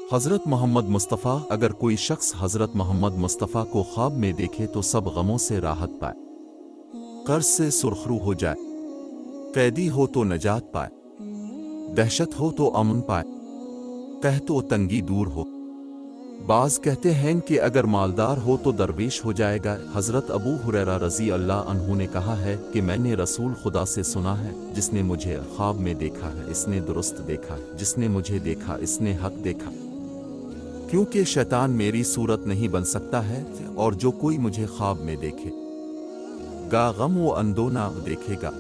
हज़रत मोहम्मद मुस्तफ़ा। अगर कोई शख्स हज़रत मोहम्मद मुस्तफ़ा को ख्वाब में देखे तो सब गमों से राहत पाए, कर्ज से सुरखरू हो जाए, कैदी हो तो नजात पाए, दहशत हो तो अमन पाए, कहत तो तंगी दूर हो। बाज कहते हैं कि अगर मालदार हो तो दरवेश हो जाएगा। हज़रत अबू हुरैरा रज़ी अल्लाह अन्हु ने कहा है कि मैंने रसूल खुदा से सुना है, जिसने मुझे ख्वाब में देखा है इसने दुरुस्त देखा है, जिसने मुझे देखा इसने हक देखा, क्योंकि शैतान मेरी सूरत नहीं बन सकता है, और जो कोई मुझे ख्वाब में देखे गा गम वो अंदो ना देखेगा।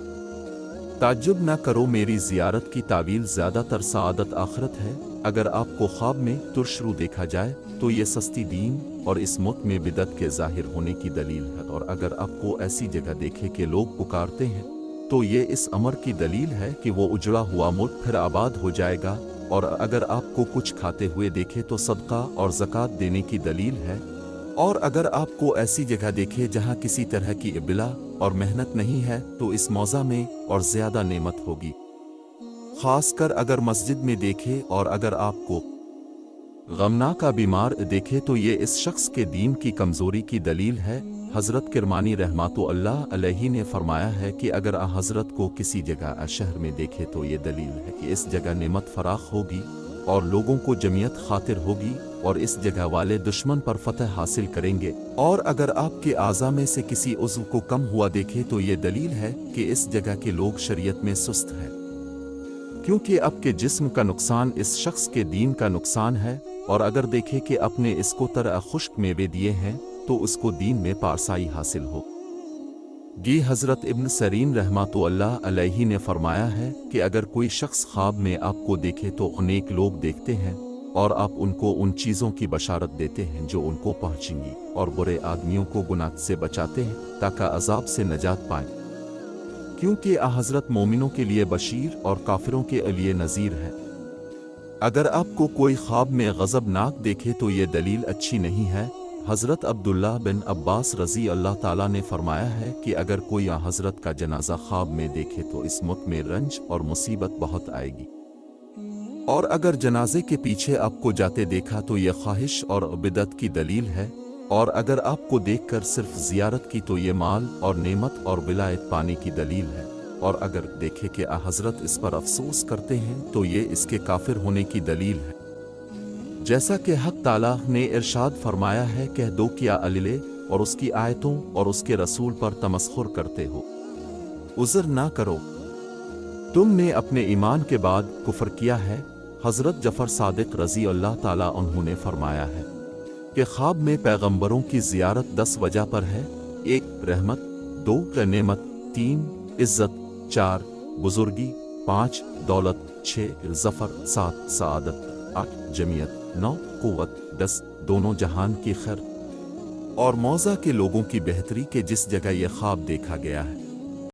ताज्जुब ना करो, मेरी ज़ियारत की तावील ज़्यादातर सआदत आखिरत है। अगर आपको ख्वाब में तुरशरू देखा जाए तो ये सस्ती दीन और इस मुल्क में बिदत के ज़ाहिर होने की दलील है, और अगर आपको ऐसी जगह देखे कि लोग पुकारते हैं तो ये इस अमर की दलील है कि वो उजड़ा हुआ मुल्क फिर आबाद हो जाएगा। और अगर आपको कुछ खाते हुए देखे तो सदका और ज़कात देने की दलील है। और अगर आपको ऐसी जगह देखे जहाँ किसी तरह की इब्ला और मेहनत नहीं है तो इस मौज़ा में और ज़्यादा नेमत होगी। ख़ास कर अगर मस्जिद में देखे, और अगर आपको गमना का बीमार देखे तो ये इस शख्स के दीन की कमज़ोरी की दलील है। हज़रत किरमानी रहमतुल्लाह अलैहि ने फरमाया है कि अगर हज़रत को किसी जगह शहर में देखे तो ये दलील है कि इस जगह नेमत फराख होगी और लोगों को जमियत खातिर होगी, और इस जगह वाले दुश्मन पर फतह हासिल करेंगे। और अगर आपके आज़ा में से किसी उज़्व को कम हुआ देखे तो ये दलील है कि इस जगह के लोग शरीयत में सुस्त हैं, क्योंकि आपके जिस्म का नुकसान इस शख्स के दीन का नुकसान है। और अगर देखे कि अपने इसको तरह खुश्क मेवे दिए हैं तो उसको दीन में पारसाई हासिल हो। गी हज़रत इब्न सरीन रहमतुल्लाह अलैहि ने फरमाया है कि अगर कोई शख्स ख्वाब में आपको देखे तो अनेक लोग देखते हैं और आप उनको उन चीज़ों की बशारत देते हैं जो उनको पहुँचेंगी, और बुरे आदमियों को गुनाह से बचाते हैं ताकि अजाब से नजात पाएं, क्योंकि हज़रत मोमिनों के लिए बशीर और काफिरों के लिए नज़ीर है। अगर आपको कोई ख्वाब में गज़बनाक देखे तो ये दलील अच्छी नहीं है। हज़रत अब्दुल्ला बिन अब्बास रज़ी अल्लाह ताला ने फरमाया है कि अगर कोई हज़रत का जनाजा ख्वाब में देखे तो इस मुल्क में रंज और मुसीबत बहुत आएगी, और अगर जनाजे के पीछे आपको जाते देखा तो यह ख्वाहिश और बिदत की दलील है। और अगर आपको देखकर सिर्फ ज़ियारत की तो ये माल और नेमत और विलायत पाने की दलील है। और अगर देखे कि हज़रत इस पर अफसोस करते हैं तो ये इसके काफिर होने की दलील है। जैसा कि हक़ ताला ने इरशाद फरमाया है, कह दो क्या अल्ले और उसकी आयतों और उसके रसूल पर तमस्खुर करते हो, उज़र ना करो, तुमने अपने ईमान के बाद कुफ्र किया है। हज़रत जफ़र सादिक रज़ी अल्लाह ताला अन्हु ने फरमाया है कि ख्वाब में पैगंबरों की ज़ियारत 10 वजह पर है। 1 रहमत, 2 नेमत, 3 इज़्ज़त, 4 बुजुर्गी, 5 दौलत, 6 ज़फ़र, 7 सआदत, 8 जमियत, 9 क़ुव्वत, 10 दोनों जहान की खैर और मौज़ा के लोगों की बेहतरी के जिस जगह यह ख्वाब देखा गया है।